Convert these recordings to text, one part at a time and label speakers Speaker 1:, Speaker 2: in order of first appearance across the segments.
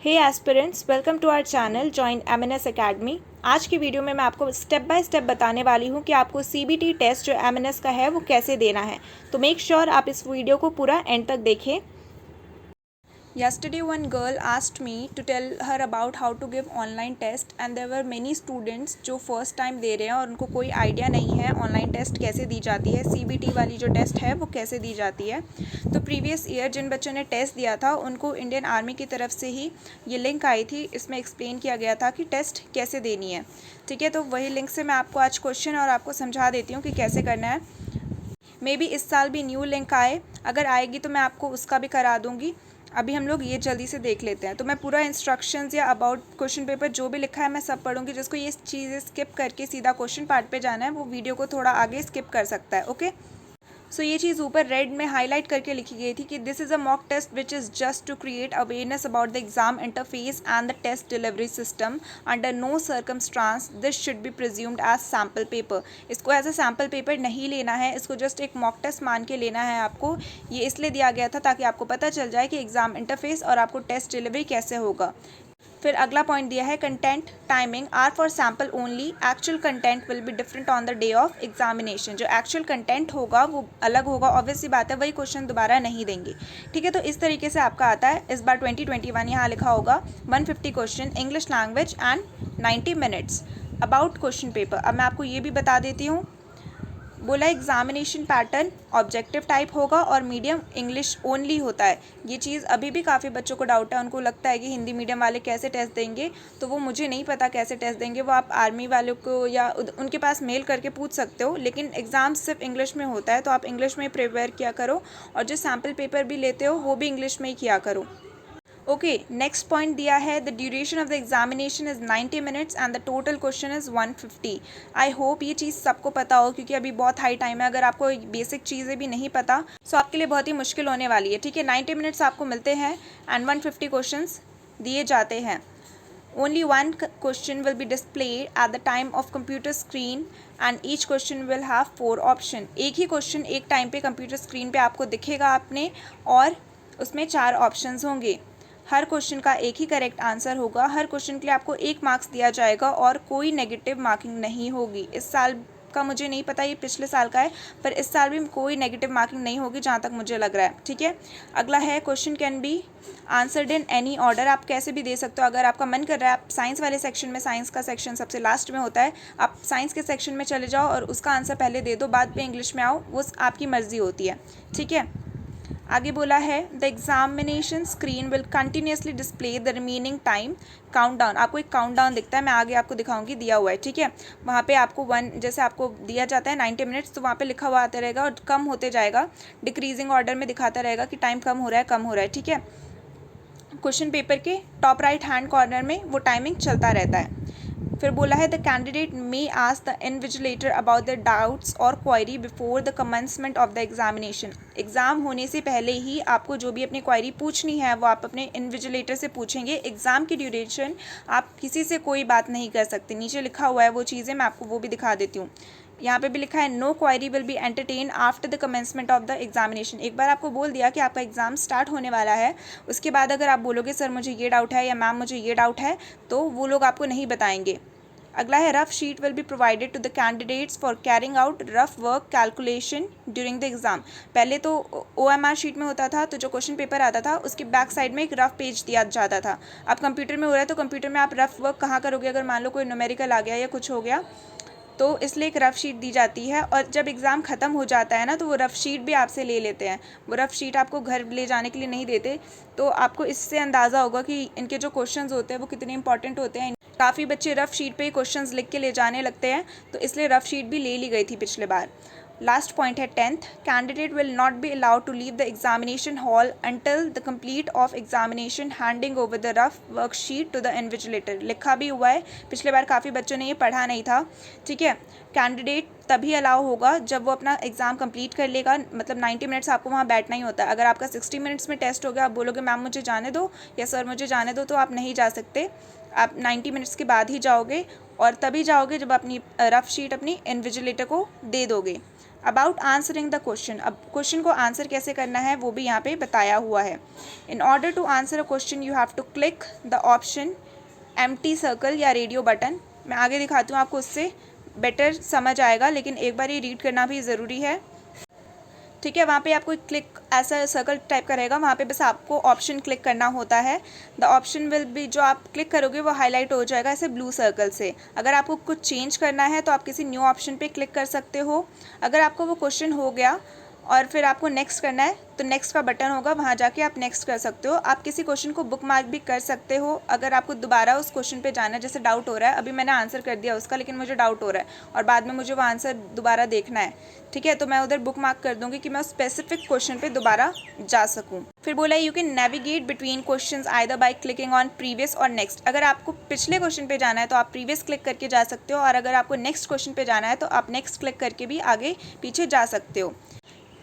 Speaker 1: Hey aspirants, welcome to our channel join MNS academy. आज की video में मैं आपको स्टेप बाय स्टेप बताने वाली हूँ कि आपको सीबीटी टेस्ट जो एमएनएस का है वो कैसे देना है। तो मेक श्योर आप इस वीडियो को पूरा एंड तक देखें। Yesterday one girl asked me to tell her about how to give online test and there were many students जो फर्स्ट टाइम दे रहे हैं और उनको कोई आइडिया नहीं है ऑनलाइन टेस्ट कैसे दी जाती है, सीबीटी वाली जो टेस्ट है वो कैसे दी जाती है। तो प्रीवियस ईयर जिन बच्चों ने टेस्ट दिया था उनको इंडियन आर्मी की तरफ से ही ये लिंक आई थी, इसमें एक्सप्लेन किया गया था कि टेस्ट कैसे देनी है। ठीक है, तो वही लिंक से मैं आपको आज क्वेश्चन और आपको समझा देती हूँ कि कैसे करना है। मे बी इस साल भी न्यू लिंक आए, अगर आएगी तो मैं आपको उसका भी करा दूँगी। अभी हम लोग ये जल्दी से देख लेते हैं। तो मैं पूरा इंस्ट्रक्शंस या अबाउट क्वेश्चन पेपर जो भी लिखा है मैं सब पढ़ूंगी। जिसको ये चीज़ें स्किप करके सीधा क्वेश्चन पार्ट पे जाना है वो वीडियो को थोड़ा आगे स्किप कर सकता है। ओके, सो ये चीज़ ऊपर रेड में हाईलाइट करके लिखी गई थी कि this is a mock test which is just to create awareness about the exam interface and the test delivery system. Under no circumstance this should be presumed as sample paper. इसको as a sample paper नहीं लेना है, इसको just एक mock test मान के लेना है आपको। ये इसलिए दिया गया था ताकि आपको पता चल जाए कि एग्जाम इंटरफेस और आपको टेस्ट डिलीवरी कैसे होगा। फिर अगला पॉइंट दिया है content timing are for sample only, actual content will be different on the day of examination. जो एक्चुअल कंटेंट होगा वो अलग होगा, ऑब्वियस सी बात है, वही क्वेश्चन दोबारा नहीं देंगे। ठीक है, तो इस तरीके से आपका आता है। इस बार 2021 यहाँ लिखा होगा 150 question English language and 90 minutes about question paper. अब मैं आपको ये भी बता देती हूँ, बोला एग्जामिनेशन पैटर्न ऑब्जेक्टिव टाइप होगा और मीडियम इंग्लिश ओनली होता है। ये चीज़ अभी भी काफ़ी बच्चों को डाउट है, उनको लगता है कि हिंदी मीडियम वाले कैसे टेस्ट देंगे। तो वो मुझे नहीं पता कैसे टेस्ट देंगे, वो आप आर्मी वालों को या उनके पास मेल करके पूछ सकते हो। लेकिन एग्ज़ाम सिर्फ इंग्लिश में होता है तो आप इंग्लिश में प्रिपेयर किया करो और जो सैम्पल पेपर भी लेते हो वो भी इंग्लिश में ही किया करो। ओके, नेक्स्ट पॉइंट दिया है the duration of the examination is 90 minutes and the total question is 150। I hope ये चीज़ सबको पता हो क्योंकि अभी बहुत हाई टाइम है। अगर आपको बेसिक चीज़ें भी नहीं पता तो आपके लिए बहुत ही मुश्किल होने वाली है। ठीक है, 90 मिनट्स आपको मिलते हैं एंड 150 क्वेश्चन दिए जाते हैं। Only one question will be displayed at the time of computer screen and each question will have 4 option। एक ही क्वेश्चन एक टाइम पे कंप्यूटर स्क्रीन पे आपको दिखेगा आपने और उसमें 4 ऑप्शंस होंगे। हर क्वेश्चन का एक ही करेक्ट आंसर होगा। हर क्वेश्चन के लिए आपको 1 मार्क्स दिया जाएगा और कोई नेगेटिव मार्किंग नहीं होगी। इस साल का मुझे नहीं पता, ये पिछले साल का है, पर इस साल भी कोई नेगेटिव मार्किंग नहीं होगी जहाँ तक मुझे लग रहा है। ठीक है, अगला है question can be answered in any order. आप कैसे भी दे सकते हो। अगर आपका मन कर रहा है आप साइंस वाले सेक्शन में, साइंस का सेक्शन सबसे लास्ट में होता है, आप साइंस के सेक्शन में चले जाओ और उसका आंसर पहले दे दो, बाद में इंग्लिश में आओ, वो आपकी मर्जी होती है। ठीक है, आगे बोला है the examination screen will continuously display the remaining time countdown. आपको एक काउंटडाउन दिखता है, मैं आगे आपको दिखाऊंगी, दिया हुआ है। ठीक है, वहाँ पे आपको जैसे आपको दिया जाता है 90 मिनट्स, तो वहाँ पे लिखा हुआ आता रहेगा और कम होते जाएगा, डिक्रीजिंग ऑर्डर में दिखाता रहेगा कि टाइम कम हो रहा है, कम हो रहा है। ठीक है, क्वेश्चन पेपर के टॉप राइट हैंड कॉर्नर में वो टाइमिंग चलता रहता है। फिर बोला है the candidate may ask the invigilator about the doubts और query before the commencement of the examination. Exam होने से पहले ही आपको जो भी अपनी क्वायरी पूछनी है वो आप अपने इन्विजिलेटर से पूछेंगे। एग्ज़ाम की ड्यूरेशन आप किसी से कोई बात नहीं कर सकते। नीचे लिखा हुआ है वो चीज़ें, मैं आपको वो भी दिखा देती हूँ। यहाँ पे भी लिखा है no query will be entertain after the commencement of the examination. एक बार आपको बोल दिया कि आपका एग्ज़ाम स्टार्ट होने वाला है, उसके बाद अगर आप बोलोगे सर मुझे ये डाउट है या मैम मुझे ये डाउट है, तो वो लोग आपको नहीं बताएंगे। अगला है rough sheet will be provided to the candidates for carrying out rough work calculation during the exam. पहले तो OMR शीट में होता था, तो जो क्वेश्चन पेपर आता था उसके बैक साइड में एक रफ पेज दिया जाता था। अब कंप्यूटर में हो रहा है तो कंप्यूटर में आप रफ वर्क कहाँ करोगे, अगर मान लो कोई न्यूमेरिकल आ गया या कुछ हो गया, तो इसलिए एक रफ़ शीट दी जाती है। और जब एग्ज़ाम ख़त्म हो जाता है ना, तो वो रफ़ शीट भी आपसे ले लेते हैं। वो रफ़ शीट आपको घर ले जाने के लिए नहीं देते। तो आपको इससे अंदाज़ा होगा कि इनके जो क्वेश्चंस होते हैं वो कितने इंपॉर्टेंट होते हैं। काफ़ी बच्चे रफ़ शीट पे ही क्वेश्चंस लिख के ले जाने लगते हैं, तो इसलिए रफ़ शीट भी ले ली गई थी पिछले बार। लास्ट पॉइंट है 10th candidate will not be allowed to leave the examination hall until the complete of examination handing over the rough worksheet to the invigilator. लिखा भी हुआ है, पिछले बार काफ़ी बच्चों ने ये पढ़ा नहीं था। ठीक है, कैंडिडेट तभी अलाउ होगा जब वो अपना एग्ज़ाम कंप्लीट कर लेगा, मतलब 90 मिनट्स आपको वहाँ बैठना ही होता है। अगर आपका 60 मिनट्स में टेस्ट हो गया, आप बोलोगे मैम मुझे जाने दो या सर मुझे जाने दो, तो आप नहीं जा सकते। आप 90 मिनट्स के बाद ही जाओगे और तभी जाओगे जब अपनी रफ शीट अपनी इन्विजिलेटर को दे दोगे। अबाउट आंसरिंग द क्वेश्चन, अब क्वेश्चन को आंसर कैसे करना है वो भी यहाँ पे बताया हुआ है। In order to answer a question you have to click the option empty circle या रेडियो बटन। मैं आगे दिखाती हूँ आपको, उससे बेटर समझ आएगा, लेकिन एक बार ये रीड करना भी ज़रूरी है। ठीक है, वहाँ पे आपको क्लिक ऐसा सर्कल टाइप का रहेगा, वहाँ पे बस आपको ऑप्शन क्लिक करना होता है। द ऑप्शन विल बी, जो आप क्लिक करोगे वो हाईलाइट हो जाएगा ऐसे ब्लू सर्कल से। अगर आपको कुछ चेंज करना है तो आप किसी न्यू ऑप्शन पे क्लिक कर सकते हो। अगर आपको वो क्वेश्चन हो गया और फिर आपको नेक्स्ट करना है तो नेक्स्ट का बटन होगा, वहाँ जाके आप नेक्स्ट कर सकते हो। आप किसी क्वेश्चन को बुक मार्क भी कर सकते हो अगर आपको दोबारा उस क्वेश्चन पे जाना है, जैसे डाउट हो रहा है, अभी मैंने आंसर कर दिया उसका लेकिन मुझे डाउट हो रहा है और बाद में मुझे वो आंसर दोबारा देखना है। ठीक है, तो मैं उधर बुक मार्क कर दूँगी कि मैं उस स्पेसिफिक क्वेश्चन पर दोबारा जा सकूँ। फिर बोला you can navigate between question either bye clicking on previous और नेक्स्ट। अगर आपको पिछले क्वेश्चन पे जाना है तो आप प्रीवियस क्लिक करके जा सकते हो, और अगर आपको नेक्स्ट क्वेश्चन पे जाना है तो आप नेक्स्ट क्लिक करके भी आगे पीछे जा सकते हो।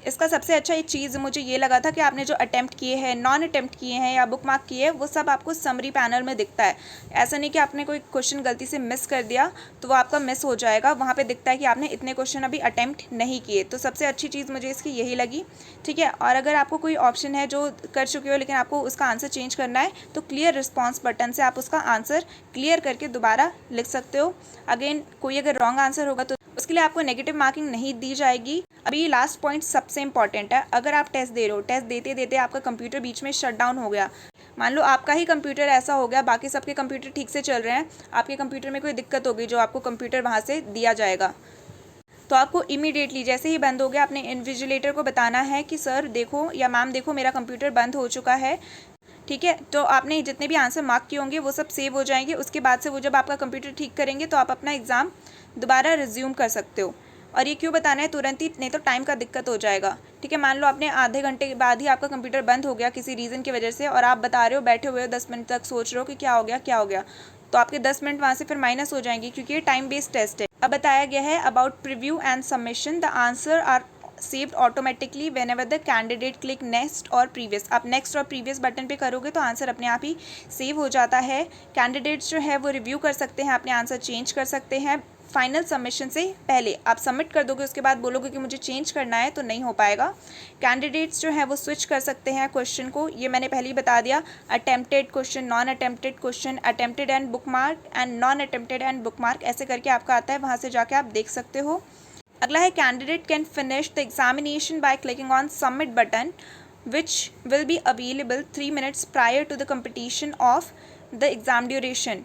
Speaker 1: इसका सबसे अच्छा एक चीज़ मुझे ये लगा था कि आपने जो अटैम्प्ट किए हैं, नॉन अटैम्प्ट किए हैं या बुक मार्क किए हैं, वो सब आपको समरी पैनल में दिखता है। ऐसा नहीं कि आपने कोई क्वेश्चन गलती से मिस कर दिया तो वो आपका मिस हो जाएगा, वहाँ पे दिखता है कि आपने इतने क्वेश्चन अभी अटैम्प्ट नहीं किए। तो सबसे अच्छी चीज़ मुझे इसकी यही लगी। ठीक है, और अगर आपको कोई ऑप्शन है जो कर चुके हो लेकिन आपको उसका आंसर चेंज करना है तो क्लियर रिस्पॉन्स बटन से आप उसका आंसर क्लियर करके दोबारा लिख सकते हो। अगेन कोई अगर रॉन्ग आंसर होगा तो उसके लिए आपको नेगेटिव मार्किंग नहीं दी जाएगी। अभी लास्ट पॉइंट सबसे इंपॉर्टेंट है। अगर आप टेस्ट दे रहे हो, टेस्ट देते देते आपका कंप्यूटर बीच में शट डाउन हो गया, मान लो आपका ही कंप्यूटर ऐसा हो गया, बाकी सबके कंप्यूटर ठीक से चल रहे हैं, आपके कंप्यूटर में कोई दिक्कत होगी जो आपको कंप्यूटर वहाँ से दिया जाएगा, तो आपको इमीडिएटली जैसे ही बंद हो गया अपने इन्विजिलेटर को बताना है कि सर देखो या मैम देखो मेरा कंप्यूटर बंद हो चुका है। ठीक है, तो आपने जितने भी आंसर मार्क किए होंगे वो सब सेव हो जाएंगे। उसके बाद से वो जब आपका कंप्यूटर ठीक करेंगे तो आप अपना एग्ज़ाम दोबारा रिज्यूम कर सकते हो। और ये क्यों बताना है तुरंत ही, नहीं तो टाइम का दिक्कत हो जाएगा। ठीक है, मान लो आपने आधे घंटे के बाद ही आपका कंप्यूटर बंद हो गया किसी रीज़न की वजह से, और आप बता रहे हो बैठे हुए हो 10 मिनट तक सोच रहे हो कि क्या हो गया क्या हो गया, तो आपके 10 मिनट वहाँ से फिर माइनस हो जाएंगे क्योंकि ये टाइम बेस्ड टेस्ट है। अब बताया गया है about preview and submission, the answer are saved automatically whenever the candidate click next और प्रीवियस। आप नेक्स्ट और प्रीवियस बटन पे करोगे तो आंसर अपने आप ही सेव हो जाता है। कैंडिडेट्स जो है वो रिव्यू कर सकते हैं, अपने आंसर चेंज कर सकते हैं। फाइनल सबमिशन से पहले आप सबमिट कर दोगे, उसके बाद बोलोगे कि मुझे चेंज करना है तो नहीं हो पाएगा। कैंडिडेट्स जो है वो स्विच कर सकते हैं क्वेश्चन को, ये मैंने पहले ही बता दिया। Attempted question, non attempted question, attempted and book mark and non attempted and book mark, ऐसे करके आपका आता है, वहाँ से जाके आप देख सकते हो। अगला है candidate can finish the examination by clicking on submit button which will be available 3 minutes prior to the competition of the exam duration.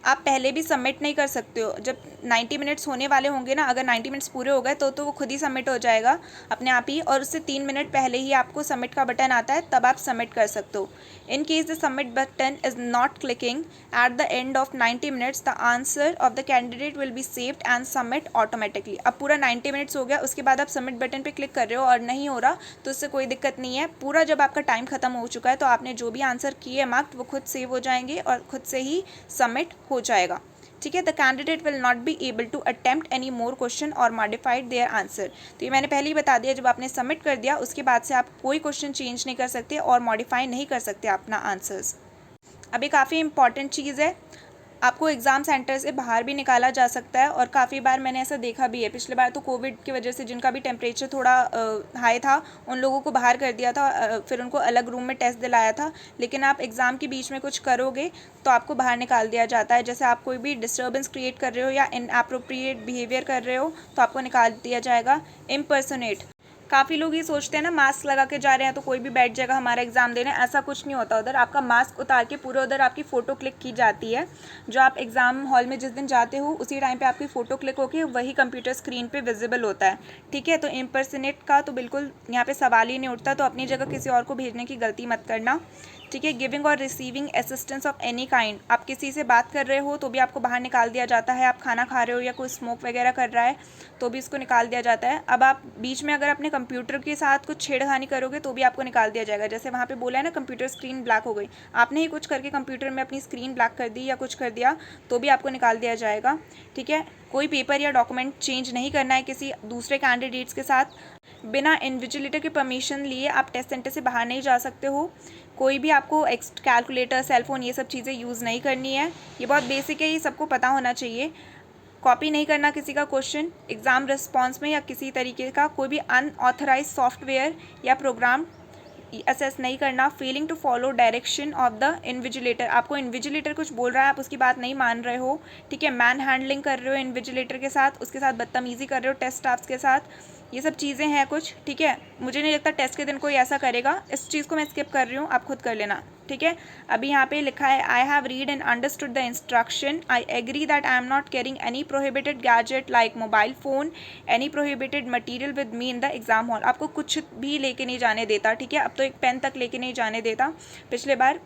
Speaker 1: आप पहले भी सबमिट नहीं कर सकते हो, जब 90 मिनट्स होने वाले होंगे ना, अगर 90 मिनट्स पूरे हो गए तो वो खुद ही सबमिट हो जाएगा अपने आप ही, और उससे 3 मिनट पहले ही आपको सबमिट का बटन आता है, तब आप सबमिट कर सकते हो। In case the submit button is not clicking at the end of 90 minutes, the answer of the candidate will be saved and submit automatically. अब पूरा 90 मिनट्स हो गया, उसके बाद आप सबमिट बटन पर क्लिक कर रहे हो और नहीं हो रहा तो उससे कोई दिक्कत नहीं है। पूरा जब आपका टाइम खत्म हो चुका है तो आपने जो भी आंसर किए मार्क्ड वो खुद सेव हो जाएंगे और खुद से ही सबमिट हो जाएगा। ठीक है, the candidate will not be able to attempt any more question और मॉडिफाइड देयर आंसर। तो ये मैंने पहले ही बता दिया, जब आपने सबमिट कर दिया उसके बाद से आप कोई क्वेश्चन चेंज नहीं कर सकते और मॉडिफाई नहीं कर सकते अपना आंसर्स। अभी काफ़ी इंपॉर्टेंट चीज़ है, आपको एग्ज़ाम सेंटर से बाहर भी निकाला जा सकता है, और काफ़ी बार मैंने ऐसा देखा भी है। पिछले बार तो कोविड की वजह से जिनका भी टेम्परेचर थोड़ा हाई था उन लोगों को बाहर कर दिया था, फिर उनको अलग रूम में टेस्ट दिलाया था। लेकिन आप एग्ज़ाम के बीच में कुछ करोगे तो आपको बाहर निकाल दिया जाता है, जैसे आप कोई भी डिस्टर्बेंस क्रिएट कर रहे हो या इनएप्रोप्रिएट बिहेवियर कर रहे हो तो आपको निकाल दिया जाएगा। इम्पर्सोनेट, काफ़ी लोग ये सोचते हैं ना मास्क लगा के जा रहे हैं तो कोई भी बैठ जाएगा हमारा एग्ज़ाम देने, ऐसा कुछ नहीं होता। उधर आपका मास्क उतार के पूरा उधर आपकी फ़ोटो क्लिक की जाती है। जो आप एग्ज़ाम हॉल में जिस दिन जाते हो उसी टाइम पे आपकी फ़ोटो क्लिक होकर वही कंप्यूटर स्क्रीन पे विजिबल होता है। ठीक है, तो इम्पर्सनेट का तो बिल्कुल यहाँ पे सवाल ही नहीं उठता, तो अपनी जगह किसी और को भेजने की गलती मत करना। ठीक है, गिविंग और receiving assistance of any kind, आप किसी से बात कर रहे हो तो भी आपको बाहर निकाल दिया जाता है। आप खाना खा रहे हो या कोई स्मोक वगैरह कर रहा है तो भी इसको निकाल दिया जाता है। अब आप बीच में अगर अपने कंप्यूटर के साथ कुछ छेड़खानी करोगे तो भी आपको निकाल दिया जाएगा। जैसे वहाँ पे बोला है ना कंप्यूटर स्क्रीन ब्लैक हो गई, आपने ही कुछ करके कंप्यूटर में अपनी स्क्रीन ब्लैक कर दी या कुछ कर दिया तो भी आपको निकाल दिया जाएगा। ठीक है, कोई पेपर या डॉक्यूमेंट चेंज नहीं करना है किसी दूसरे कैंडिडेट्स के साथ। बिना इन्विजिलेटर के परमिशन लिए आप टेस्ट सेंटर से बाहर नहीं जा सकते हो। कोई भी आपको कैलकुलेटर, सेलफोन, ये सब चीज़ें यूज़ नहीं करनी है। ये बहुत बेसिक है, ये सबको पता होना चाहिए। कॉपी नहीं करना किसी का क्वेश्चन एग्ज़ाम रिस्पॉन्स में, या किसी तरीके का कोई भी अनऑथराइज सॉफ्टवेयर या प्रोग्राम असेस नहीं करना। Failing to follow direction of the invigilator, आपको इन्विजिलेटर कुछ बोल रहा है, आप उसकी बात नहीं मान रहे हो, ठीक है, मैन हैंडलिंग कर रहे हो इन्विजिलेटर के साथ, उसके साथ बदतमीज़ी कर रहे हो टेस्ट स्टाफ्स के साथ, ये सब चीज़ें हैं कुछ, ठीक है। मुझे नहीं लगता टेस्ट के दिन कोई ऐसा करेगा, इस चीज़ को मैं स्किप कर रही हूँ, आप खुद कर लेना, ठीक है। अभी यहाँ पे लिखा है I have read and understood the instruction, I agree that I am not carrying any prohibited gadget like mobile phone, any prohibited material with me in the exam hall. आपको कुछ भी लेके नहीं जाने देता, ठीक है। अब तो एक पेन तक लेके नहीं जाने देता, पिछले बार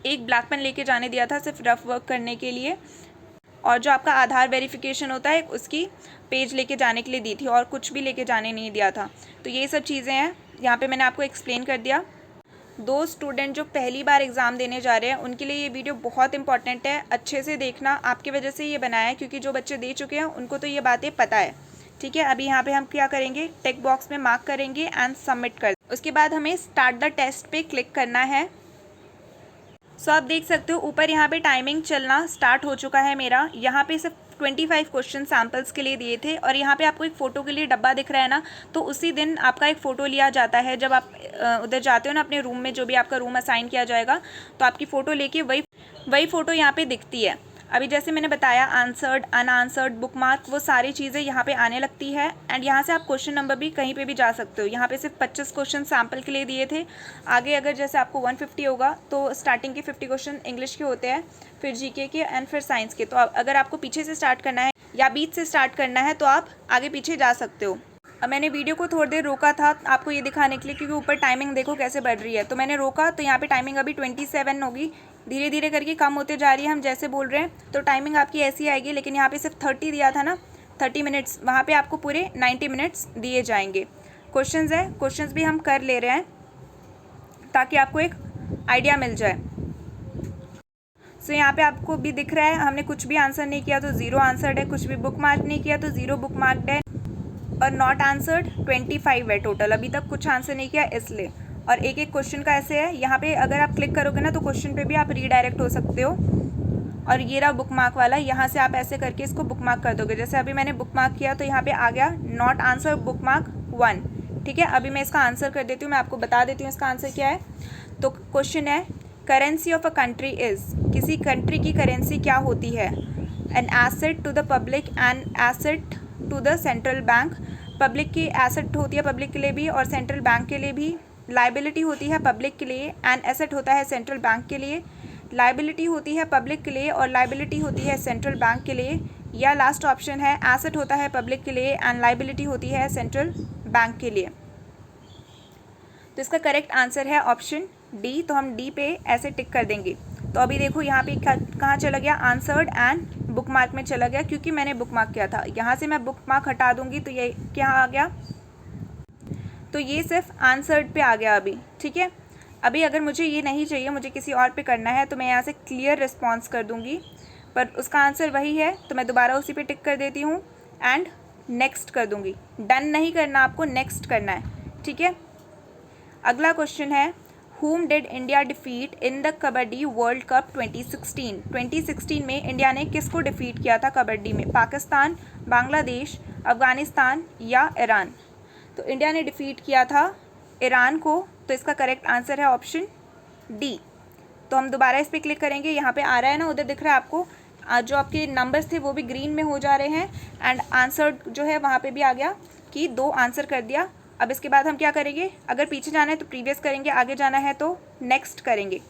Speaker 1: एक ब्लैक पेन लेके जाने दिया था सिर्फ रफ वर्क करने के लिए, और जो आपका आधार वेरिफिकेशन होता है उसकी पेज लेके जाने के लिए दी थी, और कुछ भी लेके जाने नहीं दिया था। तो ये सब चीज़ें हैं, यहाँ पे मैंने आपको एक्सप्लेन कर दिया। दो स्टूडेंट जो पहली बार एग्ज़ाम देने जा रहे हैं उनके लिए ये वीडियो बहुत इंपॉर्टेंट है, अच्छे से देखना, आपकी वजह से ये बनाया है, क्योंकि जो बच्चे दे चुके हैं उनको तो ये बातें पता है, ठीक है। अभी यहाँ पे हम क्या करेंगे, टेक बॉक्स में मार्क करेंगे एंड सबमिट कर, उसके बाद हमें स्टार्ट द टेस्ट पे क्लिक करना है। सो आप देख सकते हो ऊपर यहाँ पे टाइमिंग चलना स्टार्ट हो चुका है मेरा। यहाँ पे सिर्फ 25 क्वेश्चन सैम्पल्स के लिए दिए थे, और यहाँ पे आपको एक फ़ोटो के लिए डब्बा दिख रहा है ना, तो उसी दिन आपका एक फ़ोटो लिया जाता है। जब आप उधर जाते हो ना अपने रूम में, जो भी आपका रूम असाइन किया जाएगा, तो आपकी फ़ोटो लेके वही फ़ोटो यहाँ पे दिखती है। अभी जैसे मैंने बताया आंसर्ड, अनआंसर्ड, बुकमार्क, वो सारी चीज़ें यहाँ पे आने लगती है, एंड यहाँ से आप क्वेश्चन नंबर भी कहीं पे भी जा सकते हो। यहाँ पे सिर्फ 25 क्वेश्चन सैम्पल के लिए दिए थे। आगे अगर जैसे आपको 150 होगा तो स्टार्टिंग के 50 क्वेश्चन इंग्लिश के होते हैं, फिर जीके के एंड फिर साइंस के। तो अगर आपको पीछे से स्टार्ट करना है या बीच से स्टार्ट करना है तो आप आगे पीछे जा सकते हो। अब मैंने वीडियो को थोड़ी देर रोका था आपको ये दिखाने के लिए, क्योंकि ऊपर टाइमिंग देखो कैसे बढ़ रही है, तो मैंने रोका, तो यहाँ पे टाइमिंग अभी 27 होगी, धीरे धीरे करके कम होते जा रही है। हम जैसे बोल रहे हैं तो टाइमिंग आपकी ऐसी आएगी, लेकिन यहाँ पे सिर्फ 30 दिया था ना, 30 मिनट्स, वहाँ पे आपको पूरे 90 मिनट्स दिए जाएंगे। क्वेश्चंस है, क्वेश्चंस भी हम कर ले रहे हैं ताकि आपको एक आइडिया मिल जाए। सो यहाँ पे आपको भी दिख रहा है हमने कुछ भी आंसर नहीं किया तो 0 आंसर्ड है, कुछ भी बुक मार्क नहीं किया तो 0 बुक मार्क्ड है, और नॉट आंसर्ड 25 है टोटल, अभी तक कुछ आंसर नहीं किया इसलिए। और एक एक क्वेश्चन का ऐसे है, यहाँ पे अगर आप क्लिक करोगे ना तो क्वेश्चन पे भी आप रीडायरेक्ट हो सकते हो। और ये रहा बुक मार्क वाला, यहाँ से आप ऐसे करके इसको बुक मार्क कर दोगे। जैसे अभी मैंने बुक मार्क किया तो यहाँ पे आ गया नॉट आंसर बुक मार्क 1, ठीक है। अभी मैं इसका आंसर कर देती हूँ, मैं आपको बता देती हूँ इसका आंसर क्या है। तो क्वेश्चन है currency of a country is, किसी कंट्री की करेंसी क्या होती है। An asset to the public and asset to the central bank, public की एसेट होती है पब्लिक के लिए भी और सेंट्रल बैंक के लिए भी, लाइबिलिटी होती है पब्लिक के लिए एंड एसेट होता है सेंट्रल बैंक के लिए, लाइबिलिटी होती है पब्लिक के लिए और लाइबिलिटी होती है सेंट्रल बैंक के लिए, या लास्ट ऑप्शन है एसेट होता है पब्लिक के लिए एंड लाइबिलिटी होती है सेंट्रल बैंक के लिए। तो इसका करेक्ट आंसर है ऑप्शन डी, तो हम डी पे ऐसे टिक कर देंगे। तो अभी देखो यहाँ पे कहाँ चला गया, आंसर्ड एंड बुक मार्क में चला गया, क्योंकि मैंने बुक मार्क किया था। यहाँ से मैं बुक मार्क हटा दूंगी तो ये क्या आ गया, तो ये सिर्फ आंसर्ड पे आ गया अभी, ठीक है। अभी अगर मुझे ये नहीं चाहिए, मुझे किसी और पे करना है, तो मैं यहाँ से क्लियर रिस्पॉन्स कर दूँगी, पर उसका आंसर वही है तो मैं दोबारा उसी पे टिक कर देती हूँ एंड नेक्स्ट कर दूँगी। डन नहीं करना, आपको नेक्स्ट करना है, ठीक है। अगला क्वेश्चन है Whom did India defeat in the kabaddi world cup 2016? 2016 में इंडिया ने किसको डिफीट किया था कबड्डी में, पाकिस्तान, बांग्लादेश, अफगानिस्तान या ईरान। तो इंडिया ने डिफीट किया था ईरान को, तो इसका करेक्ट आंसर है ऑप्शन डी। तो हम दोबारा इस पर क्लिक करेंगे, यहाँ पे आ रहा है ना, उधर दिख रहा है आपको, जो आपके नंबर्स थे वो भी ग्रीन में हो जा रहे हैं, एंड आंसर जो है वहाँ पे भी आ गया कि 2 आंसर कर दिया। अब इसके बाद हम क्या करेंगे, अगर पीछे जाना है तो प्रीवियस करेंगे, आगे जाना है तो नेक्स्ट करेंगे।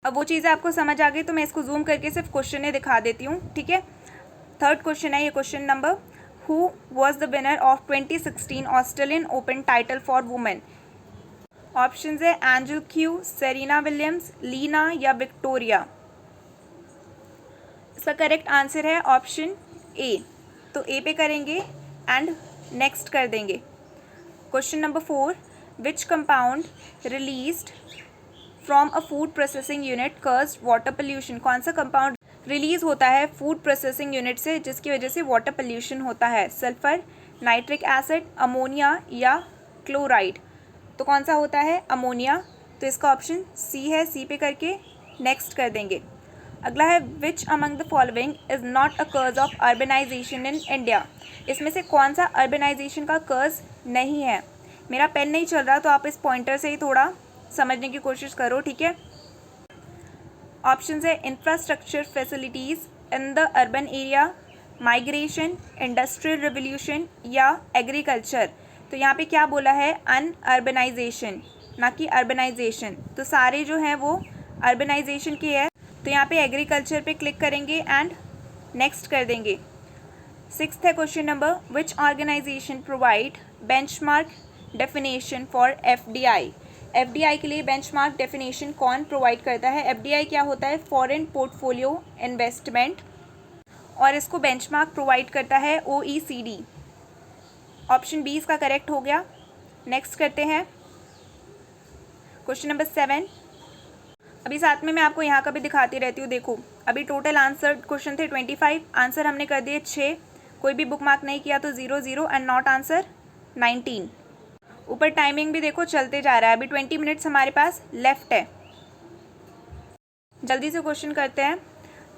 Speaker 1: अब वो चीज़ें आपको समझ आ गई, तो मैं इसको जूम करके सिर्फ क्वेश्चन ने दिखा देती हूँ, ठीक है। थर्ड क्वेश्चन है ये question number, who was the winner of 2016 Australian open title for women. Option है Angelique, Serena Williams, Li Na या विक्टोरिया। इसका करेक्ट आंसर है ऑप्शन ए, तो ए पे करेंगे एंड नेक्स्ट कर देंगे। Question number 4, which compound released from a food processing unit caused water pollution. कौन सा कंपाउंड रिलीज होता है फूड प्रोसेसिंग यूनिट से जिसकी वजह से वाटर पोल्यूशन होता है, सल्फर, नाइट्रिक एसिड, अमोनिया या क्लोराइड। तो कौन सा होता है, अमोनिया। तो इसका ऑप्शन सी है, सी पे करके नेक्स्ट कर देंगे। अगला है विच among the following is not a कर्ज ऑफ अर्बनाइजेशन इन इंडिया। इसमें से कौन सा अर्बनाइजेशन का कर्ज नहीं है। मेरा पेन नहीं चल रहा तो आप इस पॉइंटर से ही थोड़ा समझने की कोशिश करो, ठीक है। ऑप्शन है infrastructure facilities in the urban area, migration, industrial revolution या एग्रीकल्चर। तो यहाँ पे क्या बोला है, अनअर्बनाइजेशन, ना कि अर्बनाइजेशन। तो सारे जो हैं वो अर्बनाइजेशन के है। तो यहाँ पे एग्रीकल्चर पे क्लिक करेंगे एंड नेक्स्ट कर देंगे। 6th है question number, which organisation provide benchmark definition for FDI. FDI के लिए बेंचमार्क डेफिनेशन कौन प्रोवाइड करता है। एफडीआई क्या होता है, फॉरेन पोर्टफोलियो इन्वेस्टमेंट, और इसको बेंचमार्क प्रोवाइड करता है ओईसीडी। ऑप्शन बी इसका करेक्ट हो गया। नेक्स्ट करते हैं क्वेश्चन नंबर 7। अभी साथ में मैं आपको यहाँ का भी दिखाती रहती हूँ। देखो अभी टोटल आंसर क्वेश्चन थे 25, आंसर हमने कर दिए 6, कोई भी बुक मार्क नहीं किया तो 0 0 एंड नॉट आंसर 19। ऊपर टाइमिंग भी देखो चलते जा रहा है, अभी 20 मिनट्स हमारे पास लेफ्ट है। जल्दी से क्वेश्चन करते हैं।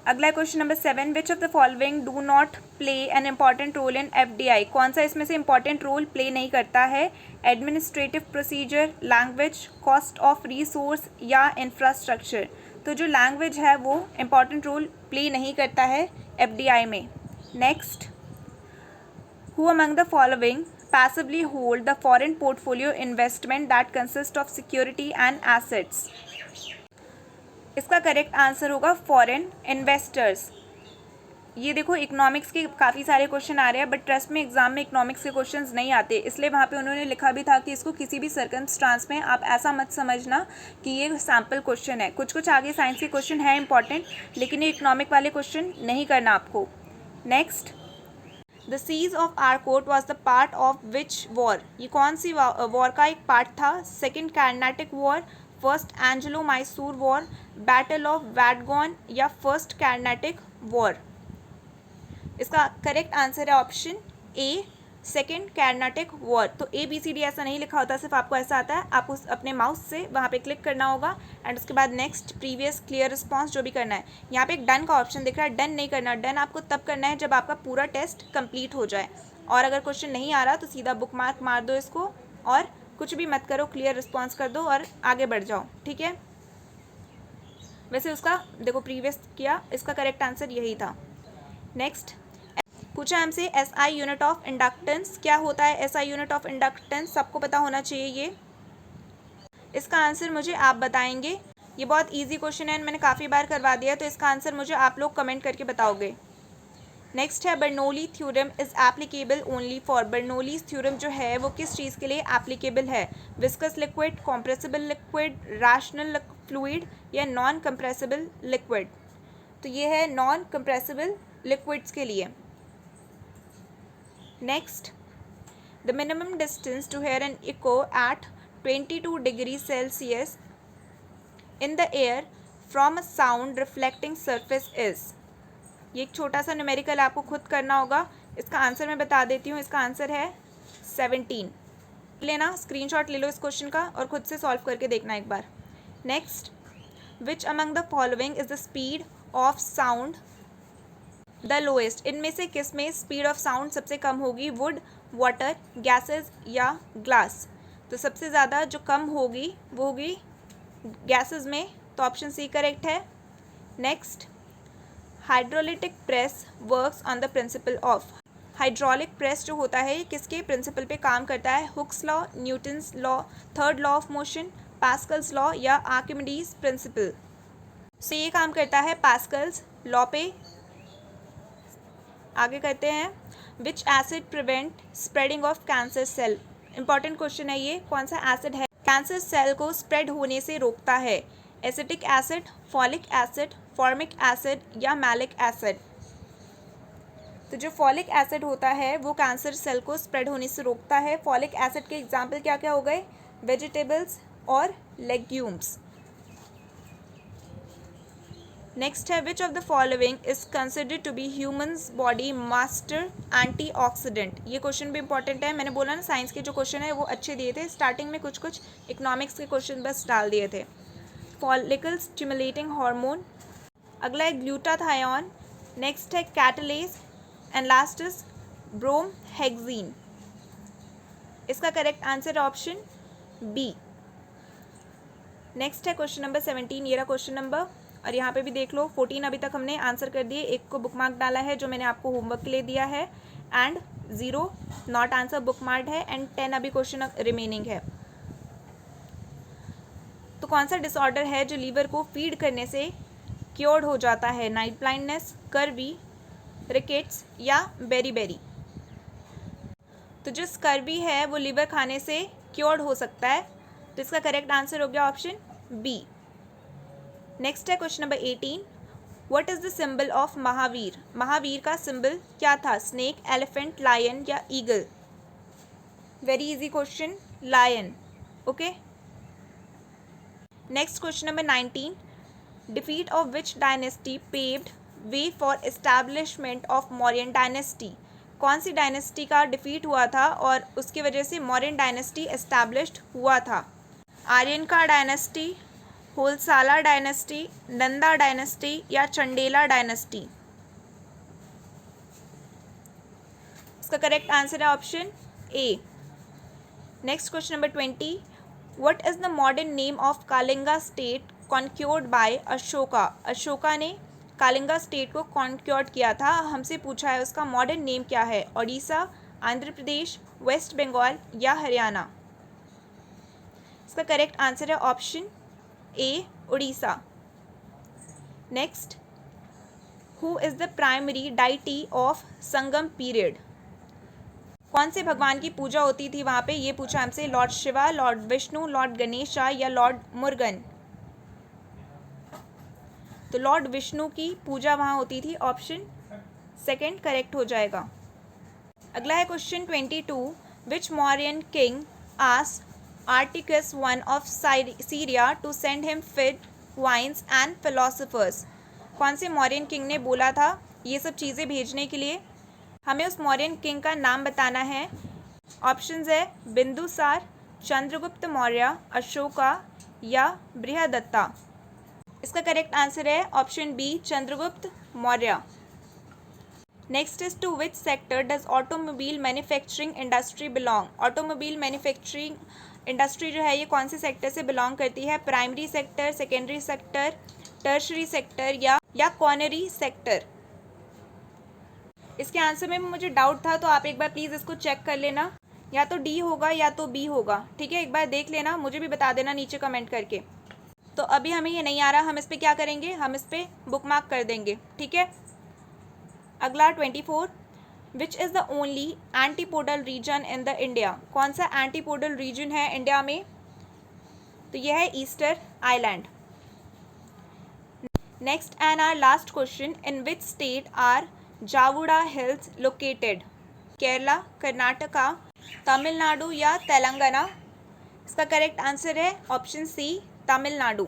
Speaker 1: अगला question number 7, which of the following do not play an important role in FDI. कौन सा इसमें से इंपॉर्टेंट रोल प्ले नहीं करता है। Administrative procedure, language, cost of resource या इंफ्रास्ट्रक्चर। तो जो लैंग्वेज है वो इम्पॉर्टेंट रोल प्ले नहीं करता है एफडीआई में। Next, who among the following passively hold the foreign portfolio investment that consist of security and assets। इसका करेक्ट आंसर होगा फॉरेन इन्वेस्टर्स। ये देखो इकोनॉमिक्स के काफ़ी सारे क्वेश्चन आ रहे हैं, बट ट्रस्ट में एग्जाम में इकोनॉमिक्स के क्वेश्चंस नहीं आते, इसलिए वहाँ पे उन्होंने लिखा भी था कि इसको किसी भी सर्कमस्टांस में आप ऐसा मत समझना कि ये सैम्पल क्वेश्चन है। कुछ कुछ आगे साइंस के क्वेश्चन है इंपॉर्टेंट, लेकिन ये इकोनॉमिक वाले क्वेश्चन नहीं करना आपको। Next, the siege of Arcot was the part of which war. ये कौन सी वॉर का एक पार्ट था। Second Carnatic war, first Anglo Mysore war, battle of Wadgaon या फर्स्ट कार्नाटिक वॉर। इसका करेक्ट आंसर है option A, second Carnatic war. तो ए बी सी डी ऐसा नहीं लिखा होता, सिर्फ आपको ऐसा आता है, आपको अपने माउस से वहाँ पे क्लिक करना होगा एंड उसके बाद नेक्स्ट, प्रीवियस, क्लियर रिस्पॉन्स जो भी करना है। यहाँ पे एक डन का ऑप्शन दिख रहा है, डन नहीं करना। डन आपको तब करना है जब आपका पूरा टेस्ट कंप्लीट हो जाए, और अगर क्वेश्चन नहीं आ रहा तो सीधा बुक मार्क मार दो इसको और कुछ भी मत करो, क्लियर रिस्पॉन्स कर दो और आगे बढ़ जाओ, ठीक है। वैसे उसका देखो प्रीवियस किया, इसका करेक्ट आंसर यही था। नेक्स्ट पूछा हमसे एसआई यूनिट ऑफ इंडक्टेंस क्या होता है। एसआई यूनिट ऑफ इंडक्टेंस सबको पता होना चाहिए ये। इसका आंसर मुझे आप बताएंगे। ये बहुत इजी क्वेश्चन है, मैंने काफ़ी बार करवा दिया, तो इसका आंसर मुझे आप लोग कमेंट करके बताओगे। नेक्स्ट है Bernoulli theorem is applicable only for. Bernoulli's theorem जो है वो किस चीज़ के लिए एप्लीकेबल है। Viscous liquid, compressible liquid, rational fluid या नॉन कंप्रेसिबल लिक्विड। तो ये है नॉन कंप्रेसिबल लिक्विड्स के लिए। Next, the minimum distance to hear an echo at 22 degrees Celsius in the air from a sound reflecting surface is। ये एक छोटा सा न्यूमेरिकल आपको खुद करना होगा। इसका आंसर मैं बता देती हूँ, इसका आंसर है 17। लेना स्क्रीनशॉट ले लो इस क्वेश्चन का और खुद से सॉल्व करके देखना एक बार। Next, which among the following is the speed of sound the lowest. इनमें से किस में स्पीड ऑफ साउंड सबसे कम होगी। वुड, वाटर, गैसेस या ग्लास। तो सबसे ज़्यादा जो कम होगी वो होगी गैसेस में, तो ऑप्शन सी करेक्ट है। Next, hydrolytic press works on the principle of. Hydraulic press जो होता है किसके प्रिंसिपल पे काम करता है। Hooke's law, Newton's law, third law of motion, Pascal's law या आर्किमिडीज प्रिंसिपल। सो ये काम करता है पास्कल्स लॉ पे। आगे करते हैं, which acid prevent spreading of cancer cell. Important question है ये, कौन सा एसिड है कैंसर सेल को स्प्रेड होने से रोकता है। Acetic acid, folic acid, formic acid या मैलिक एसिड। तो जो फॉलिक एसिड होता है वो कैंसर सेल को स्प्रेड होने से रोकता है। फॉलिक एसिड के एग्जाम्पल क्या क्या हो गए, वेजिटेबल्स और लेग्यूम्स। नेक्स्ट है, which of the following is considered to be humans body master antioxidant. ये क्वेश्चन भी इंपॉर्टेंट है, मैंने बोला ना साइंस के जो क्वेश्चन है वो अच्छे दिए थे, स्टार्टिंग में कुछ कुछ इकोनॉमिक्स के क्वेश्चन बस डाल दिए थे। फॉलिकल स्टिमुलेटिंग हार्मोन, अगला है ग्लूटाथायोन, नेक्स्ट है catalase and last is bromhexine. इसका correct answer option B. Next है क्वेश्चन नंबर 17, ये रहा क्वेश्चन नंबर, और यहाँ पे भी देख लो 14 अभी तक हमने आंसर कर दिए, एक को बुक मार्क डाला है जो मैंने आपको होमवर्क के लिए दिया है, and 0 not answer book mark है, एंड 10 अभी क्वेश्चन रिमेनिंग है। तो कौन सा डिसऑर्डर है जो लीवर को फीड करने से क्योर्ड हो जाता है? नाइट ब्लाइंडनेस, कर्वी, रिकेट्स या बेरी? तो जो स्कर्वी है वो लीवर खाने से क्योर्ड हो सकता है, तो इसका करेक्ट आंसर हो गया ऑप्शन बी। नेक्स्ट है question number 18, what is the symbol of Mahavir? Mahavir का सिंबल क्या था? स्नेक, एलिफेंट, लायन या eagle? Very easy question, lion. Okay. Next question number 19, defeat of which dynasty paved way for establishment of Mauryan dynasty? कौन सी dynasty का defeat हुआ था और उसकी वजह से मौर्यन डायनेस्टी एस्टैब्लिश्ड हुआ था? आर्यन का dynasty, Hoysala dynasty, Nanda dynasty या चंडेला डायनेस्टी? इसका करेक्ट आंसर है option A. Next question number 20, what is the modern name of Kalinga state conquered by Ashoka? Ashoka ने कालिंगा स्टेट को कॉन्क्योर्ड किया था, हमसे पूछा है उसका मॉडर्न नेम क्या है? ओडिशा, आंध्र प्रदेश, वेस्ट बंगाल या हरियाणा? इसका करेक्ट आंसर है option A, Orissa. Next, who is the primary deity of Sangam period? कौन से भगवान की पूजा होती थी वहाँ पे? ये पूछा हमसे, Lord Shiva, Lord Vishnu, Lord Ganesha या लॉर्ड मुरुगन? तो लॉर्ड विष्णु की पूजा वहाँ होती थी, ऑप्शन सेकंड करेक्ट हो जाएगा। अगला है question 22, which Mauryan king asked Articus I of Syria to send him food, wines and philosophers? कौन से मौर्यन किंग ने बोला था ये सब चीज़ें भेजने के लिए? हमें उस मौर्यन किंग का नाम बताना है। ऑप्शंस है बिंदुसार, चंद्रगुप्त मौर्य, अशोका या बृहदत्ता? इसका करेक्ट आंसर है option b, Chandragupta Maurya. Next is to which sector does automobile manufacturing industry belong? Automobile manufacturing industry जो है ये कौन से सेक्टर से बिलोंग करती है? Primary sector, secondary sector, tertiary sector या कॉर्नरी सेक्टर? इसके आंसर में मुझे डाउट था, तो आप एक बार प्लीज़ इसको चेक कर लेना, या तो डी होगा या तो बी होगा, ठीक है? एक बार देख लेना, मुझे भी बता देना नीचे कमेंट करके। तो अभी हमें ये नहीं आ रहा, हम इस पर क्या करेंगे, हम इस पर बुक मार्क कर देंगे, ठीक है? अगला 24, which is the only antipodal region in the India? कौन सा एंटीपोडल रीजन है इंडिया में? तो यह है Easter island. Next and our last question, in which state are Javadi hills located? Kerala, Karnataka, Tamil Nadu या तेलंगाना? इसका करेक्ट आंसर है ऑप्शन सी, तमिलनाडु।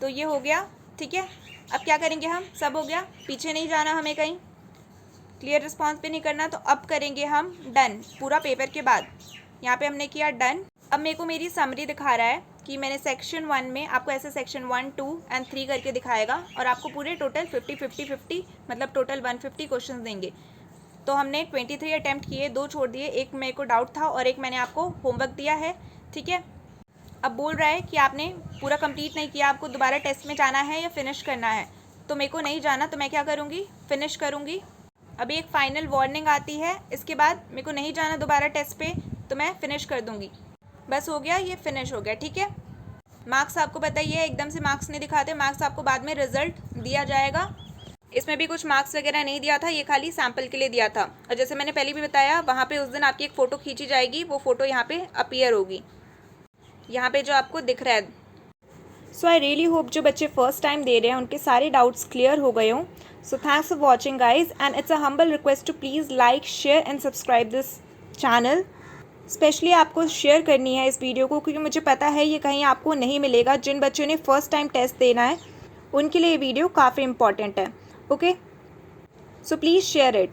Speaker 1: तो ये हो गया, ठीक है? अब क्या करेंगे हम, सब हो गया, पीछे नहीं जाना हमें कहीं, क्लियर रिस्पॉन्स पे नहीं करना, तो अब करेंगे हम डन पूरा पेपर के बाद। यहाँ पे हमने किया डन। अब मेरे को मेरी समरी दिखा रहा है कि मैंने सेक्शन 1 में आपको ऐसे सेक्शन 1, 2 एंड 3 करके दिखाएगा, और आपको पूरे टोटल 50 मतलब टोटल 150 क्वेश्चन देंगे। तो हमने 23 अटैम्प्ट किए, 2 छोड़ दिए, एक मेरे को डाउट था और एक मैंने आपको होमवर्क दिया है, ठीक है? अब बोल रहा है कि आपने पूरा कंप्लीट नहीं किया, आपको दोबारा टेस्ट में जाना है या फिनिश करना है। तो मेरे को नहीं जाना, तो मैं क्या करूँगी, फिनिश करूँगी। अभी एक फ़ाइनल वार्निंग आती है, इसके बाद मेरे को नहीं जाना दोबारा टेस्ट पे, तो मैं फिनिश कर दूँगी। बस हो गया, ये फिनिश हो गया, ठीक है? मार्क्स आपको बताइए, एकदम से मार्क्स नहीं दिखाते, मार्क्स आपको बाद में रिजल्ट दिया जाएगा। इसमें भी कुछ मार्क्स वगैरह नहीं दिया था, ये खाली सैम्पल के लिए दिया था। और जैसे मैंने पहले भी बताया, वहाँ पे उस दिन आपकी एक फ़ोटो खींची जाएगी, वो फ़ोटो यहाँ पे अपीयर होगी, यहाँ पे जो आपको दिख रहा है। सो आई रियली होप जो बच्चे फर्स्ट टाइम दे रहे हैं उनके सारे डाउट्स क्लियर हो गए हों। So thanks for watching guys, and it's a humble request to please like, share and subscribe this channel. Specially आपको शेयर करनी है इस वीडियो को, क्योंकि मुझे पता है ये कहीं आपको नहीं मिलेगा। जिन बच्चों ने फर्स्ट टाइम टेस्ट देना है उनके लिए ये वीडियो काफ़ी इंपॉर्टेंट है। Okay, so please share it.